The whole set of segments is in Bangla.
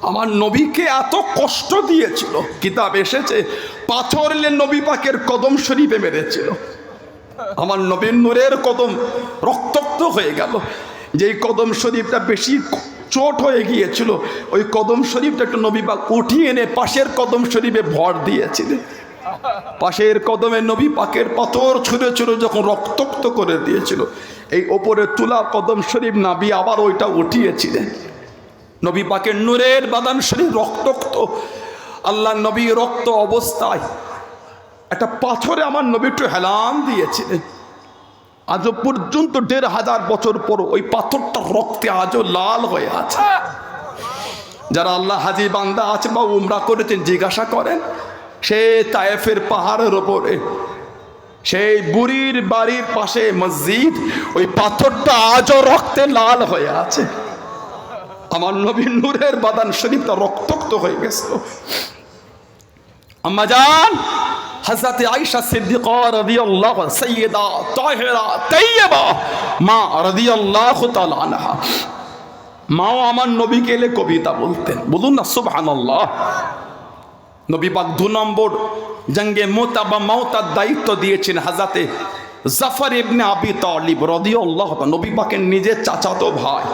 আমার নবীকে এত কষ্ট দিয়েছিল, কিতাব এসেছে পাথর এনে নবী পাকের কদম শরীফে মেরেছিল। আমার নবীর নূরের কদম রক্তাক্ত হয়ে গেল। যেই কদম শরীফটা বেশি চোট হয়ে গিয়েছিল, ওই কদম শরীফটা একটু নবী পাক উঠিয়ে এনে পাশের কদম শরীফে ভর দিয়েছিলেন। পাশের কদমে নবী পাকের পাথর ছুঁড়ে ছুঁড়ে যখন রক্তাক্ত করে দিয়েছিল, এই ওপরে তুলা কদম শরীফ নাবি আবার ওইটা উঠিয়েছিলেন। নবী পাকের নূরের বাদান শরীফ রক্তাক্ত। আল্লাহ নবী রক্ত অবস্থায় একটা পাথরে আমার নবী একটু হেলান দিয়েছিলেন। আজও পর্যন্ত ১৫০০ বছর পর ওই পাথরটা রক্তে আজও লাল হয়ে আছে। যারা আল্লাহ হাজি বান্দা আছে বা উমরা করেছেন জিজ্ঞাসা করেন, সে তায়েফের পাহাড়ের ওপরে সেই বুড়ির বাড়ির পাশে মসজিদ, ওই পাথরটা আজও রক্তে লাল হয়ে আছে। আমার নবীর নূরের বাদান শরীফটা রক্তাক্ত হয়ে গেছিল। আম্মা জান হযরত আয়েশা সিদ্দিকা রাদিয়াল্লাহু সাইয়্যিদা তাহিরা তাইয়্যিবা মা রাদিয়াল্লাহু তাআলা আনহা, মাও আমার নবীকে এলে কবিতা বলতেন। বলুন না সুবহানাল্লাহ। নবী পাক ২ নম্বর জঙ্গে মুতা বা মাউতার দায়িত্ব দিয়েছেন হযরতে জাফর ইবনে আবি তালিব রাদিয়াল্লাহু তাআলা, নবী পাকের নিজের চাচাতো ভাই,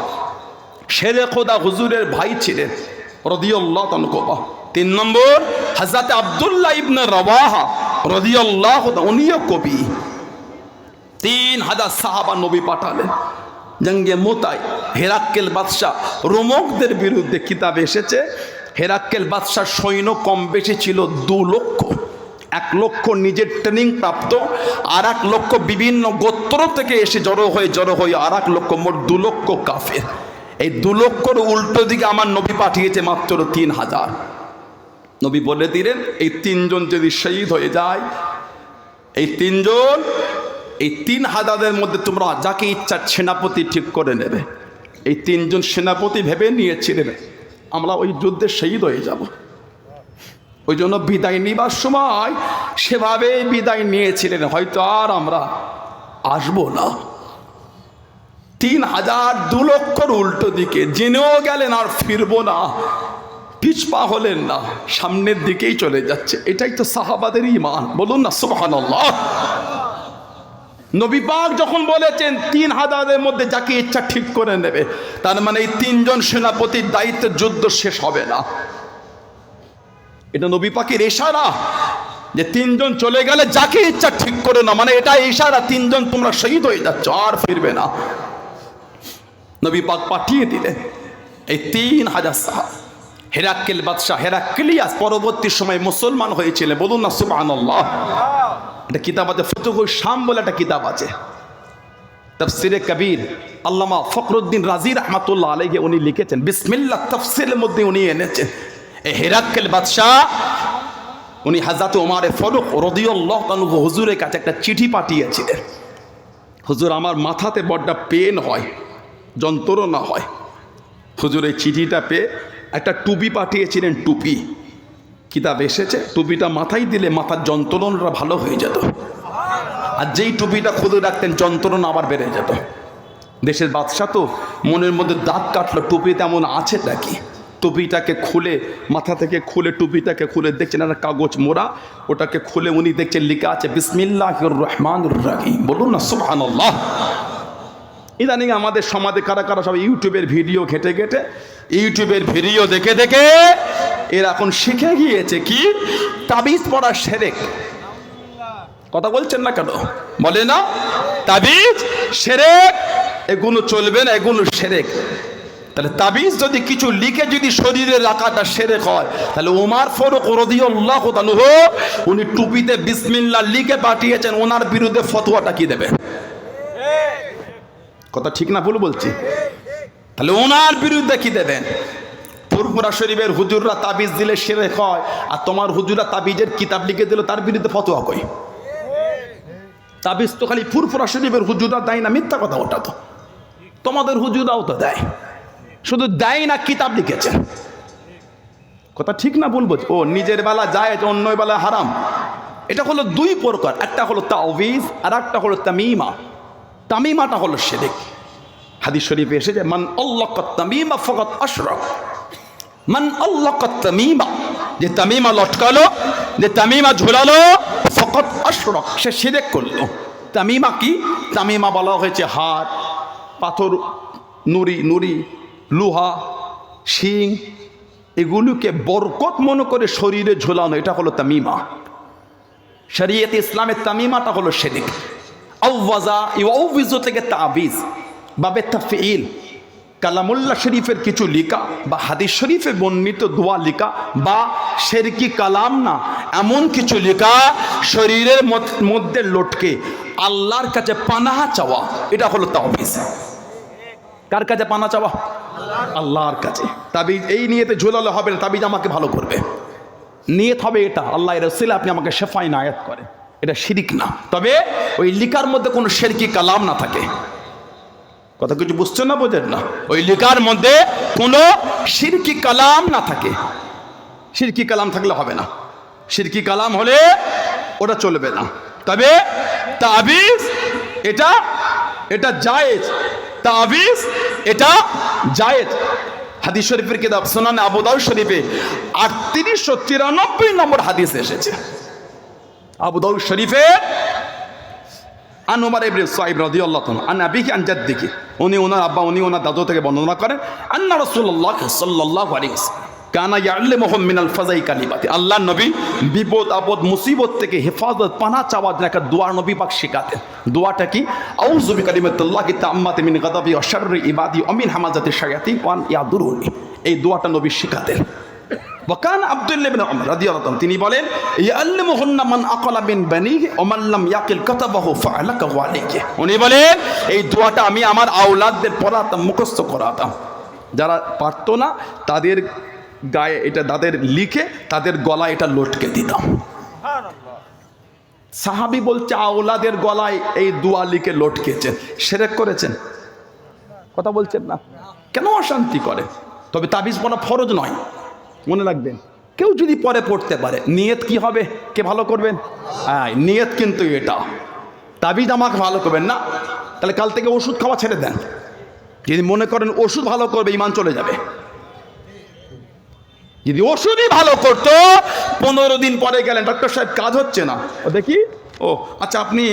শেরে খোদা হুজুরের ভাই ছিলেন রাদিয়াল্লাহু তাআলা। ৩ নম্বর হযরত আব্দুল্লাহ ইবনে রাওয়াহা রাদিয়াল্লাহু তাআলা, উনিও কবি। ৩০০০ সাহাবা নবী পাঠালেন জঙ্গে মুতায়। হেরাক্কেল বাদশাহ রোমকদের বিরুদ্ধে কিতাবে এসেছে, হেরাক্কেল বাদশার সৈন্য কম বেশি ছিল ২ লক্ষ। ১ লক্ষ নিজের ট্রেনিং প্রাপ্ত, আর ১ লক্ষ বিভিন্ন গোত্র থেকে এসে জড়ো হয়ে আর ১ লক্ষ, মোট ২ লক্ষ কাফের। এই ২ লক্ষর উল্টো দিকে আমার নবী পাঠিয়েছে মাত্র ৩০০০। নবী বলে দিলেন, এই ৩ জন যদি শহীদ হয়ে যায়, এই ৩ জন, এই ৩০০০-এর মধ্যে তোমরা যাকে ইচ্ছা সেনাপতি ঠিক করে নেবে। এই ৩ জন সেনাপতি ভেবে নিয়েছিলেন আমরা ওই যুদ্ধে শহীদ হয়ে যাব। ওই জন্য বিদায় নিবার সময় সেভাবেই বিদায় নিয়েছিলেন, হয়তো আর আমরা আসবো না। ৩০০০ ২ লক্ষর উল্টো দিকে জেনেও গেলেন আর ফিরবো না, পিছপা হলেন না, সামনের দিকেই চলে যাচ্ছে। এটাই তো সাহাবাদের ঈমান। বলুন না সুবহানাল্লাহ। নবী পাক যখন বলেছেন ৩০০০-এর মধ্যে যাকে ইচ্ছা ঠিক করে নেবে, তার মানে এই ৩ জন সেনাপতির দায়িত্বে যুদ্ধ শেষ হবে না। এটা নবী পাকের ইশারা যে ৩ জন চলে গেলে যাকে ইচ্ছা ঠিক করে না, মানে এটা ইশারা ৩ জন তোমরা শহীদ হয়ে যাচ্ছ, আর ফিরবে না। নবী পাক পাঠিয়ে দিলেন এই ৩০০০ সাহাবা। হেরাক্কেল বাদশাহ হেরাক্লিয়াস পরবর্তী সময় মুসলমান হয়েছিলেন। বলুন না সুবহানাল্লাহ। এটা কিতাব আছে, ফুতুহুশ শাম বলে একটা কিতাব আছে, তাফসিরে কবির আল্লামা ফখরুদ্দিন রাজি রাহমাতুল্লাহ আলাইহি উনি লিখেছেন, বিসমিল্লাহ তাফসিরের মধ্যে উনি এনেছেন এই হেরাক্কেল বাদশাহ উনি হযরত ওমর ফারুক রাদিয়াল্লাহু আনহু হুজুরের কাছে একটা চিঠি পাঠিয়েছিলেন। হুজুর, আমার মাথাতে বড্ড পেন হয়, যন্ত্রণা হয়। হুজুর এই চিঠিটা পেয়ে একটা টুপি পাঠিয়েছিলেন। টুপি কিতাব এসেছে, টুপিটা মাথায় দিলে মাথার যন্ত্রণাটা ভালো হয়ে যেত, আর যেই টুপিটা খুলে রাখতেন যন্ত্রণা আবার বেড়ে যেত। দেশের বাদশা তো মনের মধ্যে দাঁত কাটলো, টুপি তেমন আছে নাকি। টুপিটাকে খুলে, মাথা থেকে খুলে টুপিটাকে খুলে দেখছেন একটা কাগজ মোড়া, ওটাকে খুলে উনি দেখছেন লেখা আছে বিসমিল্লাহির রহমানির রহিম। বলুন না সুবহানাল্লাহ। ইদানিং আমাদের সমাজে কারা কারা সব ইউটিউবের ভিডিও ঘেটে ঘেটে, ইউটিউবের ভিডিও দেখে দেখে এরা এখন শিখে গিয়েছে কি তাবিজ পড়া শিরক। কথা বলছেন না কেন? বলে না তাবিজ শিরক, এগুলো চলবে না, এগুলো শিরক। তাহলে তাবিজ যদি কিছু লিখে যদি শরীরে রাখাটা শিরক হয়, তাহলে ওমর ফারুক রাদিয়াল্লাহু আনহু উনি টুপিতে বিসমিল্লাহ লিখে পাঠিয়েছেন, ওনার বিরুদ্ধে ফতোয়াটা কি দেবে? কথা ঠিক না ভুল বলছি? তাহলে ওনার বিরুদ্ধে কি দেবেন? ফুরফুরা শরীফের হুজুররা তাবিজ দিলে শিরক হয়, আর তোমার হুজুররা তাবিজের কিতাব লিখে দিল, তার বিরুদ্ধে ফতোয়া কই? তাবিজ তো খালি ফুরফুরা শরীফের হুজুররা দেয় না, মিথ্যা কথা। ওটা তো তোমাদের হুজুরাও তো দেয়, শুধু দেয় না কিতাব লিখেছেন। কথা ঠিক না ভুল বলছি? ও নিজের বেলা যায়, অন্য বেলা হারাম। এটা হলো 2 প্রকার, একটা হলো তাওয়িজ আর একটা হলো তামিমা। তামিমাটা হলো শিরক। হাদিস শরীফে এসেছে মান আল্লাকা তামিমা ফাকাদ আশরাক, মান আল্লাকা তামিমা, যে তামিমা লটকালো, যে তামিমা ঝোলালো, ফাকাত আশরাক, সে শিরক করলো। তামিমা কি? তামিমা বলা হয়েছে হাত, পাথর, নুড়ি, লোহা, শিং, এগুলোকে বরকত মনে করে শরীরে ঝোলানো, এটা হলো তামিমা। শরীয়তে ইসলামের তামিমাটা হলো শিরক। আওয়াজা ইউআউযু থেকে তাবিজ, বাবে তাফঈল, কালামুল্লাহ শরীফের কিছু লিখা বা হাদিস শরীফে বর্ণিত দোয়া লিখা বা শিরকি কালাম না, এমন কিছু লিখা শরীরের মধ্যে লটকে আল্লাহর কাছে পানাহ চাওয়া, এটা হলো তাবিজ। কার কাছে পানাহ চাওয়া? আল্লাহর কাছে। তাবিজ এই নিয়তে ঝোলালে হবে না, তাবিজ আমাকে ভালো করবে। নিয়ত হবে এটা, আল্লাহ রাসূল আপনি আমাকে শেফা ইনায়াত করেন, এটা শিরক না। তবে ওই লিখার মধ্যে কোনো শিরকি কালাম না থাকে। কথা কিছু বুঝছেন না, বোঝেন না? ওই লিখার মধ্যে কোনো শিরকি কালাম না থাকে। শিরকি কালাম থাকলে হবে না, শিরকি কালাম হলে ওটা চলবে না। তবে তাবিজ এটা জায়েজ, তাবিজ এটা জায়েজ। হাদিস শরীফের কিতাব সুনান আবু দাউদ শরীফে 3893 নম্বর হাদিস এসেছে। আবু দাউদ শরীফে আন উমর ইবনে সাইব রাদিয়াল্লাহু তাআলা আন আবিহি আন জাদ্দিহি, উনি ওনার আব্বা, উনি ওনার দাদু থেকে বর্ণনা করেন, আন্না রাসূলুল্লাহ সাল্লাল্লাহু আলাইহি ওয়াসাল্লাম কানা ইয়াল্লিমুহুম মিনাল ফাজাই কালিমাতি, আল্লাহর নবী বিপদ আপদ মুসিবত থেকে হেফাজত পানাহ চাওয়ার জন্য একটা দোয়া নবী পাক শেখাতেন। দোয়াটা কি? আউযু বিকালিমাতিল্লাহি তাম্মাতি মিন গাদাবি ওয়া শাররি ইবাদি ওয়া মিন হামাজাতি শায়াতিন ওয়া আন ইয়াদুরুনি, এই দোয়াটা নবী শেখাতেন। ওয়াকান আব্দুল্লাহ ইবনে উমর রাদিয়াল্লাহু তাআলা, তিনি বলেন ইয়াল্লিমুহুন্না মান আকালা মিন বানিহি ওয়া মান লাম ইয়াকিল কাতাবাহু ফাআলাকাহু আলাইহি, উনি বলেন এই দোয়াটা আমি আমার আওলাদদের পড়াতাম, মুখস্থ করাতাম। যারা পারতো না তাদের গায়ে এটা তাদের লিখে তাদের গলায় এটা লটকে দিতাম। সাহাবী বলছে আওলাদের গলায় এই দোয়া লিখে লটকেছেন, শিরক করেছেন। কথা বলছেন না কেন? অশান্তি করে। তবে তাবিজ পড়া ফরজ নয়, মনে রাখবেন। কেউ যদি পরে পড়তে পারে, নিয়ত কি হবে? কে ভালো করবেন? হ্যাঁ, নিয়ত কিন্তু এটা। তাবিজ আমাকে ভালো করবেন না, তাহলে কাল থেকে ওষুধ খাওয়া ছেড়ে দেন। যদি মনে করেন ওষুধ ভালো করবে, ঈমান চলে যাবে। যদি ওষুধই ভালো করতো, 15 দিন পরে গেলেন, ডক্টর সাহেব কাজ হচ্ছে না, ও দেখি, ও আচ্ছা আপনি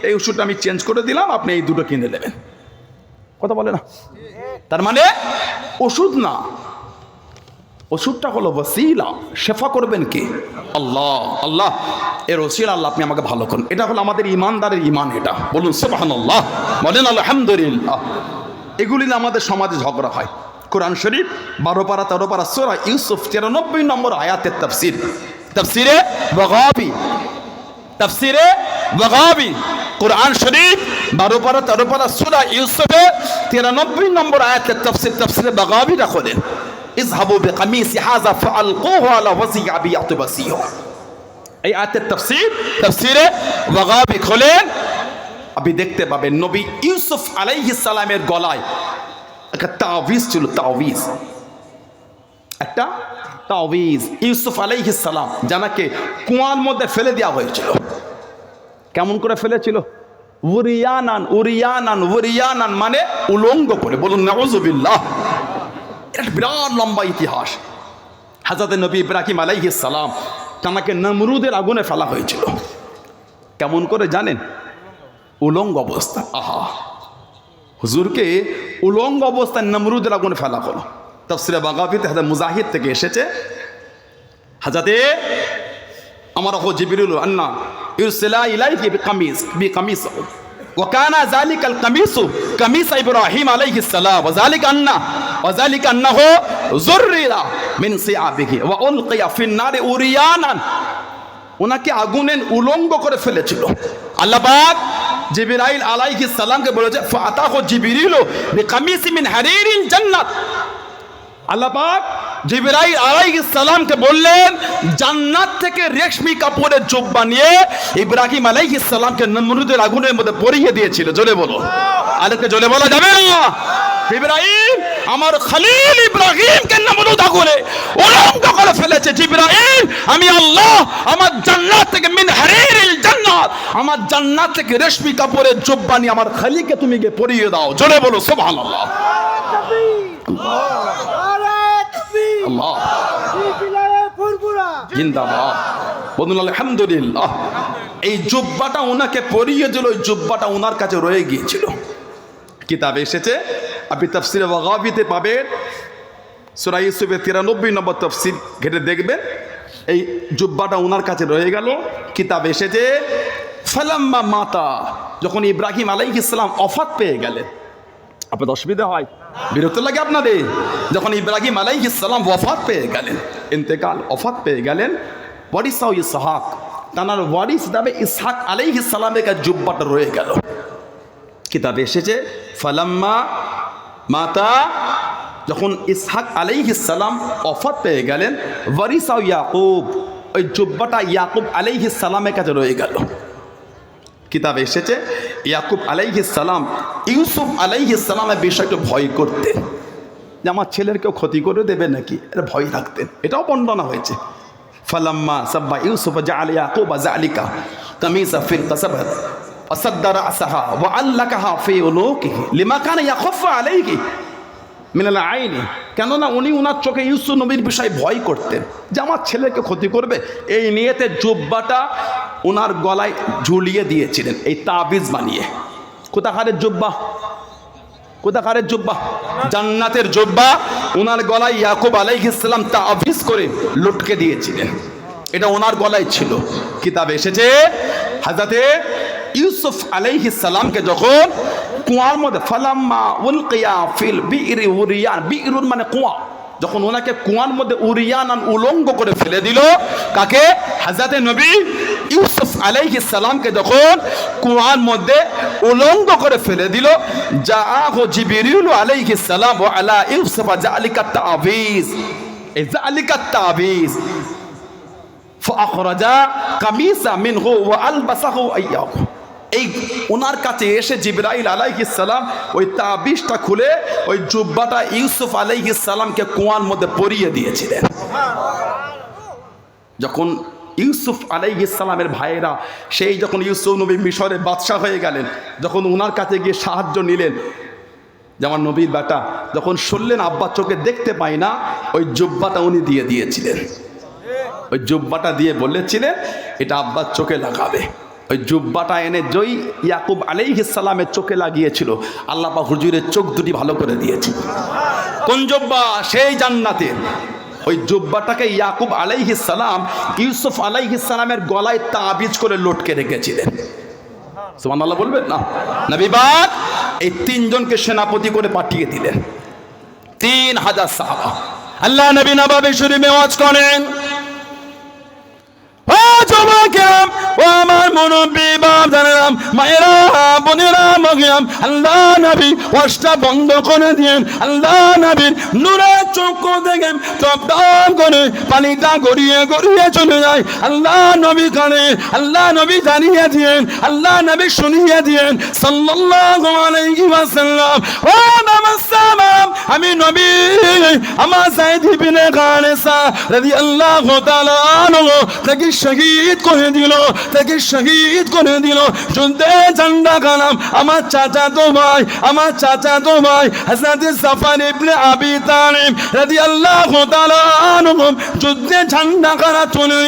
এই ওষুধটা আমি চেঞ্জ করে দিলাম, আপনি এই দুটো কিনে নেবেন। কথা বলে না? তার মানে ওষুধ না, ওষুধটা হলো ওসিলা। শেফা করবেন কে? আল্লাহ। আল্লাহ এর ওসিলা, আল্লাহ আপনি আমাকে ভালো করুন। এটা হলো আমাদের ইমানদারের ইমান। এটা বলুন সুবহানাল্লাহ, বলেন আলহামদুলিল্লাহ। এগুলি না আমাদের সমাজে ঝগড়া হয়। কোরআন শরীফ 12 পারা 13 পারা সূরা ইউসুফ 93 নম্বর আয়াতের তাফসীর, তাফসীরে বাগাবী, কোরআন শরীফ 12 পারা 13 পারা সূরা ইউসুফে 93 নম্বর আয়াতের তাফসীর, তাফসীরে বাগাবী রাখলেন ইযহাবু বিকামিসি হাযা ফাআলকুহু আলা ওয়াজি আবি আতবাসিহ। এই আয়াতের তাফসীর, তাফসীরে বাগাবী খোলেন, আপনি দেখতে পাবেন নবী ইউসুফ আলাইহিস সালামের গলায় একটা তাওয়িজ ছিল। তাওয়িজ, একটা তাওয়িজ ইউসুফ আলাইহিস সালাম জানাকে কুয়ার মধ্যে ফেলে দেওয়া হয়েছিল। কেমন করে ফেলেছিল? উরিয়ানান মানে উলঙ্গ করে। বলুন নাউযুবিল্লাহ। এটা বিরাট লম্বা ইতিহাস। হযরত নবী ইব্রাহিম আলাইহিস সালাম তাকে নমরুদের আগুনে ফেলা হয়েছিল। কেমন করে জানেন? উলঙ্গ অবস্থা। আহা, হুজুরকে উলঙ্গ অবস্থায় নমরুদের আগুনে ফেলা হলো। তাফসীরে বাগাবীতে হযরত মুজাহিদ থেকে এসেছে, হযরতে আমার জিবরিল আন্না ইরসিলা ইলাইহি বিকামিস ওয়া কানা যালিকাল কামিসু কামিস ইব্রাহিম আলাইহিস সালাম ওয়া যালিকা আন্নাহু যুররিয়া মিন সিআবিহি ওয়া উলকিয়া ফিন নারি উরিয়ানান, ওনাকে আগুনে উলঙ্গ করে ফেলেছিল। আল্লাহ পাক জিবরাইল আলাইহিস সালামকে বলেছে ফাতাহু জিবরিল বিকামিসি মিন হারিরিল জান্নাত। আল্লাহ পাক জিবরাইল আলাইহিস সালামকে বললেন জান্নাত থেকে রেশমি কাপড়ের জুব্বা নিয়ে ইব্রাহিম আলাইহিস সালামকে নমরুদের আগুনের মধ্যে পরিয়ে দিয়েছিল। জোরে বলো, আরেকটা জোরে বলা যাবে না? ইব্রাহিম আমার খলিল ইব্রাহিমকে নমরুদ আগুনে উলঙ্গ করে ফেলেছে। জিবরাইল আমি আল্লাহ আমার জান্নাত থেকে মিন হারিরিল জান্নাত, আমার জান্নাত থেকে রেশমি কাপড়ের জুব্বা নিয়ে আমার খলিলকে তুমি গিয়ে পরিয়ে দাও। জোরে বলো সুবহানাল্লাহ। আল্লাহ জিন্দাবাদ, বলুন আলহামদুলিল্লাহ। এই জুব্বাটা ওনাকে পরিয়ে দিল, ওই জুব্বাটা ওনার কাছে রয়ে গিয়েছিল। কিতাবে এসেছে, আপনি তাফসিরে বাগাবিতে পাবেন, সূরা ইউসুফের 93 নম্বর তাফসির ঘেটে দেখবেন, এই জুব্বাটা ওনার কাছে রয়ে গেল। কিতাবে এসেছে ফালাম্মা মাতা, যখন ইব্রাহিম আলাইহিস সালাম ওফাত পেয়ে গেলেন। আপনাদের অসুবিধা হয়, বিরক্ত লাগে আপনাদের? যখন ইব্রাহিম আলাইহিস সালাম ওফাত পেয়ে গেলেন, ইন্তেকাল ওফাত পেয়ে গেলেন, ওয়ারিসাও ইসহাক, তার ওয়ারিস হিসাবে ইসহাক আলাইহিস সালামের কাছে জুব্বাটা রয়ে গেল। কিতাবে এসেছে ফালাম্মা মাতা, যখন ইসহাক আলাইহিস সালাম ওফাত পেয়ে গেলেন, ওয়ারিসাও ইয়াকুব, ওই জুব্বাটা ইয়াকুব আলাইহিস সালামের কাছে রয়ে গেল। কিতাবে এসেছে ইয়াকুব আলাইহিস সালাম ইউসুফ আলাইহিস সালামের বিষয়টা ভয় করতেন, যে আমার ছেলের কেউ ক্ষতি করে দেবে নাকি, এটা ভয় রাখতেন। এটাও বর্ণনা হয়েছে, ফালাম্মা সাব্বা ইউসুফ জাআল ইয়াকুব যালিকা তামিসা ফিল কাসাবাত ফাসাদ্দারা আসাহা ওয়া আল্লাকাহা ফি উনুকিহি লিমা কানা ইয়াখাফু আলাইহি মিনাল আইনি, কেননা উনি উনার চোখে ইউসুফ নবীর বিষয়ে ভয় করতেন যে আমার ছেলেকে ক্ষতি করবে। এই নিয়েতে জুব্বাটা ওনার গলায় ঝুলিয়ে দিয়েছিলেন, এই তাবিজ বানিয়ে। কোথাকারের জুব্বা? কোথাকারের জুব্বা? জান্নাতের জুব্বা ওনার গলায় ইয়াকুব আলাইহিস সালাম তাবিজ করে লটকে দিয়েছিলেন, এটা ওনার গলায় ছিল। কিতাবে এসেছে হযরতে ইউসুফ আলাইহিস সালামকে যখন কুয়ার মধ্যে ফালাম্মা উলকিয়া ফিল বিইরি উরিয়ান, বিইরুন মানে কুয়া, যখন ওনাকে কুয়ার মধ্যে উরিয়ান উলঙ্গ করে ফেলে দিল, কাকে? হযরতে নবী ইউসুফ আলাইহিস সালামকে যখন কুয়ার মধ্যে উলঙ্গ করে ফেলে দিল, জাআহু জিবরিল আলাইহিস সালাম ওয়া আলা ইউসুফ যালিকা তাবিজ, এই যালিকা তাবিজ ফাখরাজা কামিসা মিনহু ওয়া আলবাসাহু আইয়াহু, এই ওনার কাছে এসে জিবরাইল আলাইহিস সালাম ওই তাবিজটা খুলে ওই জুব্বাটা ইউসুফ আলাইহিস সালামকে কুয়ার মধ্যে পরিয়ে দিয়েছিলেন। যখন ইউসুফ আলাইহিস সালামের ভাইয়েরা, সেই যখন ইউসুফ নবী মিশরে বাদশাহ হয়ে গেলেন, যখন ওনার কাছে গিয়ে সাহায্য নিলেন, যেমন নবীর বেটা যখন শুনলেন আব্বা চোখে দেখতে পায় না, ওই জুব্বাটা উনি দিয়ে দিয়েছিলেন। ওই জুব্বাটা দিয়ে বলেছিলেন এটা আব্বার চোখে লাগাবে। ওই জুব্বাটা এনে জয় ইয়াকুব আলাইহিস সালামের চোখে লাগিয়েছিল, আল্লাহ পাক হুজুরের চোখ দুটি ভালো করে দিয়েছে। কোন জুব্বা? সেই জান্নাতের। ওই জুব্বাটাকে ইয়াকুব আলাইহিস সালাম ইউসুফ আলাইহিস সালামের গলায় তাবিজ করে লটকে রেখেছিলেন। সুবহানাল্লাহ বলবেন না? নবী পাক এই তিনজনকে সেনাপতি করে পাঠিয়ে দিলেন, 3000 সাহাবা। আল্লাহ নবী নববী শরীফে ওয়াজ করেন, ও যুবকেরা, ও আমার মুরব্বী বাপদাদারা, মায়েরা, বোনেরা, মগিয়াম, আল্লাহ নবী ওয়াজটা বন্ধ করে দিয়েন। আল্লাহ নবীর নূরের চক্ষু দেখেন টপ টপ করে পানিটা গড়িয়ে গড়িয়ে চলে যায়। আল্লাহ নবী কানে, আল্লাহ নবী জানিয়ে দিয়েন, আল্লাহ নবী শুনিয়ে দিয়েন সাল্লাল্লাহু আলাইহি ওয়াসাল্লাম, ও নামাসাম, আমি নবী আমার সাইদ ইবনে কানেসা রাদিয়াল্লাহু তাআলা আনহু তাকে শহীদ করে দিল, তাকে শহীদ করে দিল। যুদ্ধে ঝান্ডা কালাম আমার চাচাতো ভাই, আমার চাচাতো ভাই হযরত জাফর ইবনে আবি তালিব রাদিয়াল্লাহু তাআলা আনহু যুদ্ধে ঝান্ডা কারা চলে,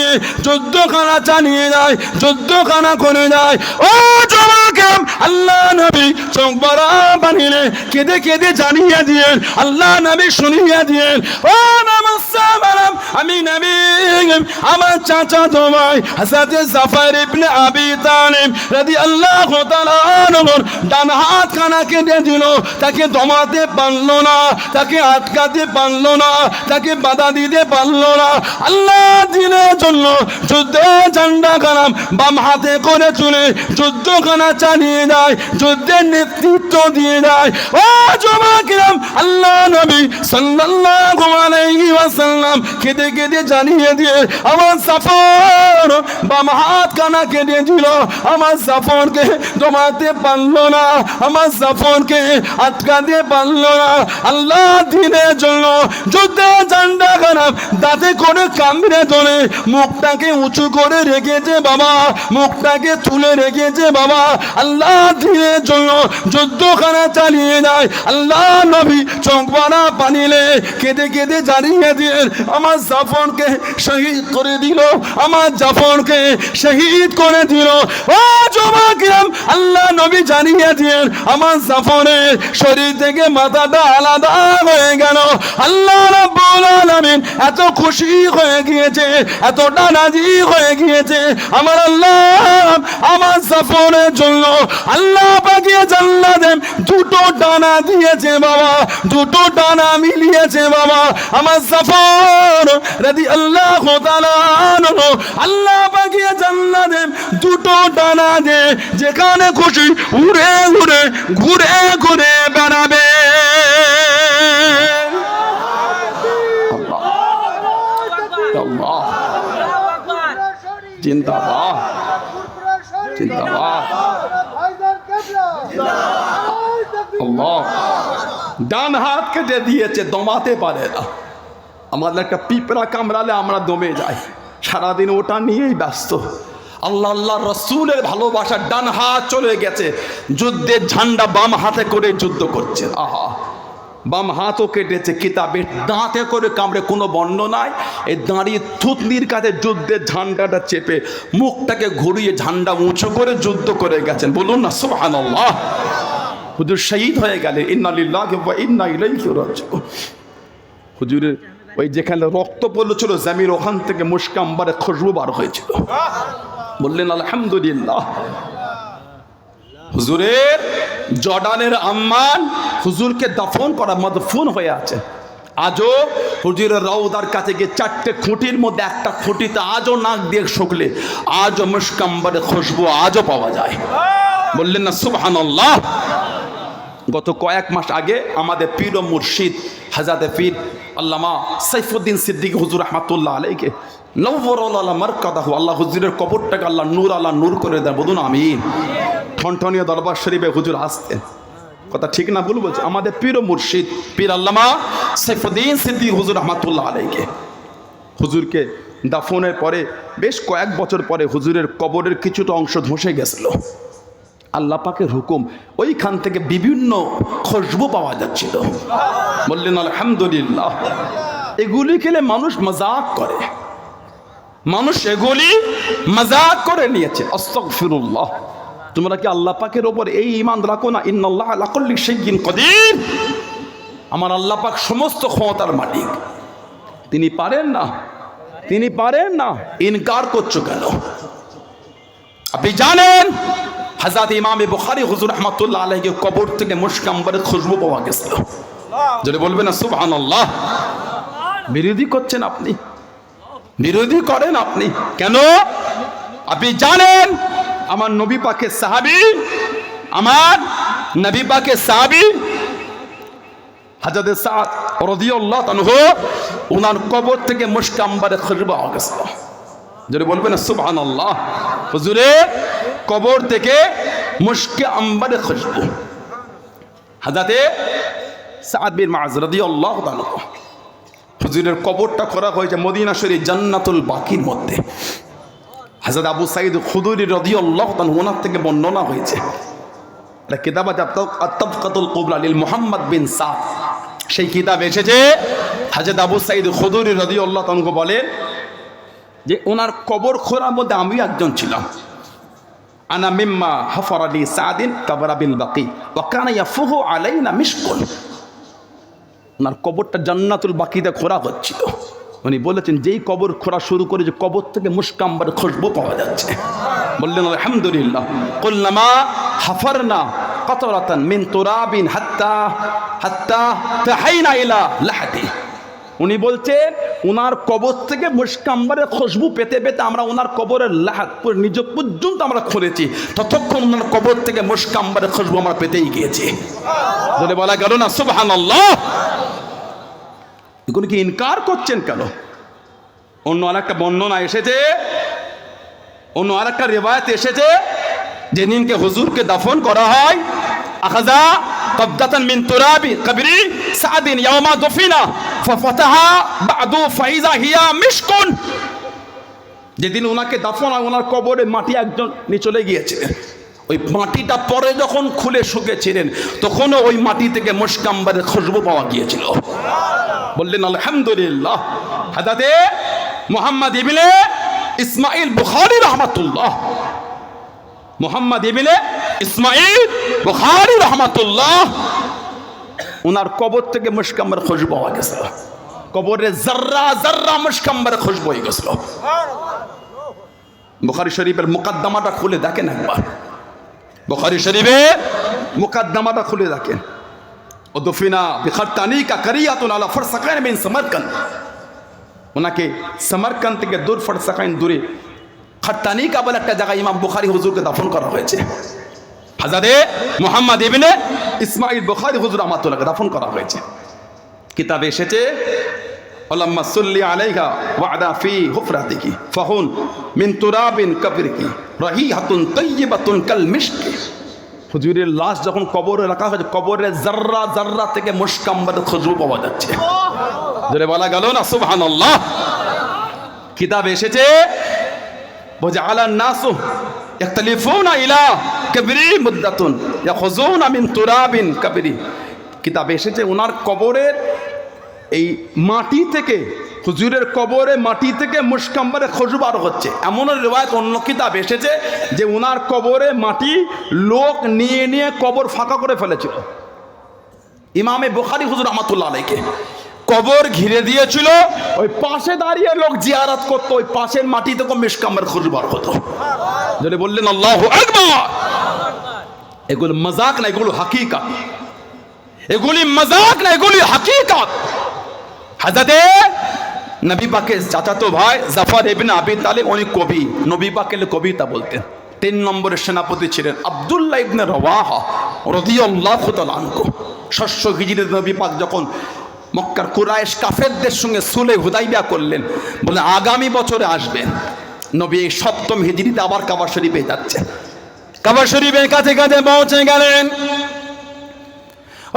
যুদ্ধখানা চালিয়ে যায়, যুদ্ধখানা করে যায়। ও যুবকেরা, আল্লাহ নবী চোখ বড় বানিয়ে কেঁদে কেঁদে জানিয়ে দিয়েন, আল্লাহ নবী শুনিয়ে দিয়েন, ও নামাসাম, আমি নবী আমার চাচাতো ভাই হযরত জাফর ইবনে আবি তালিব রাদিয়াল্লাহু তাআলা আনহু ডান হাত খানা কেটে দিল, তাকে দমাতে পারলো না, তাকে আটকাতে পারলো না, তাকে বাধা দিতে পারলো না। আল্লাহ দিনের জন্য যুদ্ধে ঝান্ডা কালাম বাম হাতে করে চলে যুদ্ধখানা চালিয়ে যায়, যুদ্ধের নেতৃত্ব দিয়ে যায়। ও যুবকেরা, আল্লাহ নবী সাল্লাল্লাহু আলাইহি ওয়াসাল্লাম কেঁদে কেঁদে জানিয়ে দিয়ে আমার জাফর বাম হাত কানা কেটে দিল, আমার জাফরকে দমাতে পারলো না, আমার জাফরকে আটকাতে পারলো না। আল্লাহ দিনের জন্য যুদ্ধে ঝান্ডা কালাম দাঁতে করে কামড়ে ধরে মুখটাকে উঁচু করে রেখেছে বাবা, মুখটাকে তুলে রেখেছে বাবা। আল্লাহ দিনের জন্য যুদ্ধখানা চালিয়ে যায়। আল্লাহ নবী চোখ ভরা পানিলে কেঁদে কেঁদে জানিয়ে দিয়ে আমার জাফরকে শহীদ করে দিল, আমার জাফরকে শহীদ করে দিল। ও যুবকেরা, আল্লাহ নবী জানিয়ে দিলেন আমার জাফরের শরীর থেকে মাথাটা আলাদা হয়ে গেল। আল্লাহ রাব্বুল আলামিন এত খুশি হয়ে গিয়েছে, এতটা রাজি হয়ে গিয়েছে আমার আল্লাহ আমার জাফরের জন্য। আল্লাহ পাকিয়ে জান্নাতে দুটো ডানা দিয়েছে বাবা, দুটো ডানা মিলিয়েছে বাবা। আমার জাফর রাদিয়াল্লাহু তাআলা আনহু আল্লাহ পাকিয়ে জান্নাতে দুটো ডানা দিয়ে যেখানে খুশি উড়ে উড়ে ঘুরে ঘুরে বেড়াবে। জিন্দাবাদ জিন্দাবাদ। আল্লাহ ডান হাত কেটে দিয়েছে, দমাতে পারে না। আমাদের একটা পিঁপড়া কামড়ালে আমরা দমে যাই, সারাদিন ওটা নিয়েই ব্যস্ত। আল্লাহ আল্লাহ রসুলের ভালোবাসা, ডান হাত চলে গেছে, যুদ্ধের ঝান্ডা বাম হাতে করে যুদ্ধ করছে। আহা, বাম হাতও কেটেছে, কিতাবের দাঁতে করে কামড়ে কোনো বর্ণ নাই। এই দাঁড়িয়ে থুতনির কাছে যুদ্ধের ঝান্ডাটা চেপে মুখটাকে ঘুরিয়ে ঝান্ডা উঁচু করে যুদ্ধ করে গেছেন। বলুন না সুবহানাল্লাহ। হুজুর শহীদ হয়ে গেলেন, ইন্না লিল্লাহি ওয়া ইন্না ইলাইহি রাজিউন। হুজুরের ওই যেখানে রক্ত পড়েছিল জমির ওখান থেকে মুশক আম্বারে খুশবু বার হয়েছিল। বললেন আলহামদুলিল্লাহ। হুজুরের জর্ডানের আম্মান হুজুরকে দাফন করা মদফুন হয়ে আছে। আজও হুজুরের রওদার কাছে গিয়ে চারটে খুঁটির মধ্যে একটা খুঁটিতে আজও নাক দিয়ে শুকলে আজও মুশক আম্বারে খুশবু আজও পাওয়া যায়। বললেন না সুবহানাল্লাহ। গত কয়েক মাস আগে আমাদের পীর ও মুর্শিদ হযরত পীর আল্লামা সাইফুদ্দিন সিদ্দিকী হুজুর রাহমাতুল্লাহ আলাইহি নওয়ারাল্লাহ মারকাদাহু, আল্লাহ হুজুরের কবরটাকে আল্লাহ নূর করে দেন। বলুন আমিন। ঠনঠনিয়া দরবার শরীফে হুজুর আসতেন, কথা ঠিক না ভুল বলছে? আমাদের পীর ও মুর্শিদ পীর আল্লামা সাইফুদ্দিন সিদ্দিকী হুজুর রাহমাতুল্লাহ আলাইহি হুজুরকে দাফনের পরে বেশ কয়েক বছর পরে হুজুরের কবরের কিছুটা অংশ ধসে গেছিল। আল্লাহ পাকের হুকুম, ওইখান থেকে বিভিন্ন খুশবু পাওয়া যাচ্ছিল। বললেন আলহামদুলিল্লাহ। এগুলি খেলে মানুষ মজাক করে, মানুষ এগুলি মজাক করে নিয়েছে। আস্তাগফিরুল্লাহ। তোমরা কি আল্লাহ পাকের ওপর এই ঈমান রাখো না? ইন্নাল্লাহ আলা কুল্লি শাইইন কাদির। আমার আল্লাহ পাক সমস্ত ক্ষমতার মালিক, তিনি পারেন না, তিনি পারেন না, ইনকার করছো কেন? আপনি জানেন হযরত ইমাম বুখারী হুজুর রাহমাতুল্লাহ আলাইহি কবর থেকে মুশক আম্বারের খুশবু পাওয়া গেছিল। যদি বলবেন না সুবহানাল্লাহ। বিরোধী করছেন আপনি, বিরোধী করেন আপনি কেন? আপনি জানেন আমার নবী পাকের সাহাবী, আমার নবী পাকের সাহাবী হযরত সাদ রাদিয়াল্লাহু আনহু, ওনার কবর থেকে মুশক আম্বারের খুশবু পাওয়া গেছিল। যদি বলবেন না সুবহানাল্লাহ। হুজুরের কবর থেকে মুশক আম্বারের খুশবু। হযরত সাদ বিন মুআয রাদিয়াল্লাহু তাআলা হুজুরের কবরটা করা হয়েছে মদিনা শরীফ জান্নাতুল বাকির মধ্যে। হযরত আবু সাঈদ খুদরি রাদিয়াল্লাহু তাআলা ওনার থেকে বর্ণনা হয়েছে, এটা কিতাব আত-তাবকাতুল কুবরা লিল মুহাম্মদ বিন সাদ, সেই কিতাব এসেছে। হযরত আবু সাঈদ খুদরি রাদিয়াল্লাহু তাআলা বলেন যে ওনার কবর খোঁড়ার মধ্যে আমি একজন ছিলাম। আনা মিম্মা হাফারা লি সাদিন কাবরা বিল বাকি ওয়া কানা ইয়াফুহু আলাইনা মিশকুন। ওনার কবরটা জান্নাতুল বাকিতে খোঁড়া হচ্ছিল। উনি বলেছেন যেই কবর খোঁড়া শুরু করেছে কবর থেকে মুশক আম্বারের খুশবু পাওয়া যাচ্ছে। বললেন আলহামদুলিল্লাহ। কুল্লামা হাফারনা কাতরাতান মিন তুরাবিন হাত্তা হাত্তা তাহাইনা ইলা লাহাদি। উনি বলছেন ওনার কবর থেকে মুশক আম্বারের খুশবু পেতে পেতে আমরা ওনার কবরের লাহাত নিজ পর্যন্ত আমরা খুঁড়েছি, ততক্ষণ ওনার কবর থেকে মুশক আম্বারের খুশবু আমরা পেতেই গিয়েছি। বলে বলা গেল না সুবহানাল্লাহ। এগুলো কি ইনকার করছেন কেন? অন্য আরেকটা বর্ণনা এসেছে, অন্য আরেকটা রিওয়ায়াত এসেছে, যেদিনকে হুজুরকে দাফন করা হয় আখাযা কবদাতান মিন তুরাবি কবরি সাদিন ইয়াওমা দুফিনা ফাফাতাহা বাদু ফাইজা হিয়া মিশকুন। যেদিন ওনাকে দাফন, ওনার কবরে মাটি একজন নিয়ে চলে গিয়েছিলেন, ওই মাটিটা পরে যখন খুলে শুকেছিলেন তখনও ওই মাটি থেকে মুশকাম্বারের খুশবু পাওয়া গিয়েছিল। বললেন আলহামদুলিল্লাহ। হযরতে মুহাম্মদ ইবনে ইসমাইল বুখারী রাহমাতুল্লাহ, মুহাম্মদ ইবনে ইসমাইল বুখারী রাহমাতুল্লাহ, ওনার কবর থেকে মুশকাম্বারের খুশবু পাওয়া গেছিল। কবরে জাররা জাররা মুশকাম্বারের খুশবু হয়ে গেছিল। বুখারী শরীফের মুকদ্দমাটা খুলে দেখেন একবার, বুখারী শরীফের মুকদ্দমাটা খুলে দেখেন। ওদফিনা বিখারতানিকা কারিয়াতুন আলা ফারসাকাইন মিন সামারকান্দ, ওনাকে সামারকান্দ থেকে দূর ফারসাকাইন দূরে খারতানিকা বলে একটা জায়গায় ইমাম বুখারী হুজুরকে দাফন করা হয়েছে। হযরতে মুহাম্মদ ইবনে ইসমাইল বুখারী হুজুর রাহমাতুল্লাহকে দাফন করা হয়েছে। কিতাবে এসেছে ওয়ালাম্মা সাল্লি আলাইহা ওয়াদা ফি হুফরাতিকি ফাহুন মিন তুরাবিন কাবরিকি রাহিহাতুন তাইয়্যিবাতুন কাল মিশকি। হুজুরের লাশ যখন কবরে রাখা হয়েছে, কবরে জাররা জাররা থেকে মুশকাম্বারের খুশবু পাওয়া যাচ্ছে। জোরে বলা গেল না সুবহানাল্লাহ। কিতাবে এসেছে ওয়াজআলান নাসু ইখতালিফুনা ইলা কাবরি মুদ্দাতুন ইয়াখুযুনা মিন তুরাবিন কাবরি। কিতাবে এসেছে ওনার কবরের এই মাটি থেকে, হুজুরের কবরে মাটি থেকে মুশকাম্বারের খুশবু আর হচ্ছে। এমন রিওয়ায়াত অন্য কিতাব এসেছে যে ওনার কবরে মাটি লোক নিয়ে নিয়ে কবর ফাঁকা করে ফেলেছিল। ইমামে বুখারী হুজুর রাহমাতুল্লাহ আলাইহি কবর ঘিরে দিয়েছিল, ওই পাশে দাঁড়িয়ে লোক জিয়ারত করতো, ওই পাশের মাটি থেকে মুশকাম্বারের খুশবু আর হতো। যদি বললেন আল্লাহু আকবার। এগুলো মজাক না, এগুলো হাকিকত। এগুলি মজাক না, এগুলি হাকিকত। হযরতে নবী পাকের চাচাতো ভাই জাফর ইবনে আবি তালিব উনি কবি, নবী পাকের কবিতা বলতেন। 3 নম্বরের সেনাপতি ছিলেন আব্দুল্লাহ ইবনে রাওয়াহা রাদিয়াল্লাহু তাআলা আনহু। 600 হিজরিতে নবী পাক যখন মক্কার কুরাইশ কাফেরদের সঙ্গে সুলহ হুদাইবিয়া করলেন, বলে আগামী বছরে আসবেন, নবী এই 7ম হিজরিতে আবার কাবা শরীফে যাচ্ছে। কাবা শরীফের কাছে কাছে পৌঁছে গেলেন।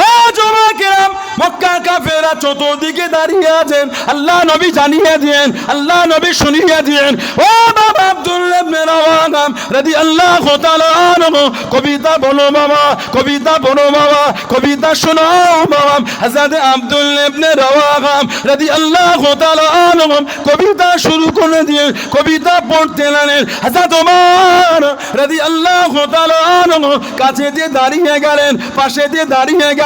ও যুবকেরা, মক্কার কাফেররা চতুর্দিকে দাঁড়িয়ে আছেন। আল্লাহ নবী জানিয়ে দিয়েন, আল্লাহ নবী শুনিয়ে দিয়েন। ও বাবা আব্দুল্লাহ ইবনে রাওয়াহা রাদিয়াল্লাহু তাআলা আনহু, কবিতা বলো বাবা, কবিতা বলো বাবা, কবিতা শোনাও বাবা। হযরত আব্দুল্লাহ ইবনে রাওয়াহা রাদিয়াল্লাহু তাআলা আনহু কবিতা শুরু করে দিয়ে কবিতা পড়তে লাগলেন। হযরত ওমর রাদিয়াল্লাহু তাআলা আনহু কাছে দিয়ে দাঁড়িয়ে গেলেন, পাশে দিয়ে দাঁড়িয়ে গেলেন।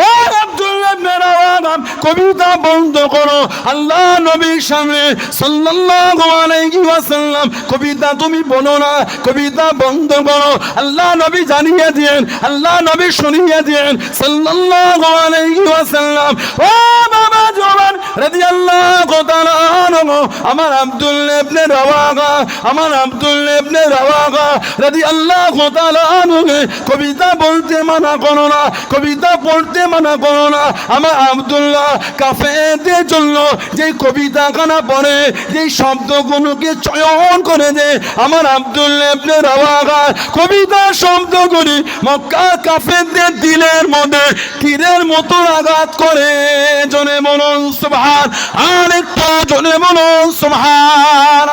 ও আব্দুল্লাহ ইবনে রাওয়াহা, কবিতা বন্ধ করো। আল্লাহ নবীর সামনে সাল্লাল্লাহু আলাইহি ওয়াসাল্লাম, কবিতা তুমি বলো না, কবিতা বন্ধ করো। আল্লাহ নবী জানিয়ে দিয়েন, আল্লাহ নবী শুনিয়ে দিয়েন সাল্লাল্লাহু আলাইহি ওয়াসাল্লাম। ও বাবা জওয়ান রাদিয়াল্লাহু তাআলা আনহু, আমার আব্দুল্লাহ ইবনে রাওয়াহা, আমার আব্দুল্লাহ ইবনে রাওয়াহা রাদিয়াল্লাহু তাআলা আনহু, কবিতা বলতে মানা করো না, কবিতা পড়তে মানা করো না। আমার আব্দুল্লাহ কাফেরদের জন্য যে কবিতাখানা পড়ে, যে শব্দগুলোকে চয়ন করে দেয়, আমার আব্দুল্লাহ ইবনে রাওয়াহা কবিতা শব্দগুলি মক্কা কাফেরদের দিলের মধ্যে তীরের মতো আঘাত করে। জনে বলুন সুবহান, আর একটু জনে বলুন সুবহান।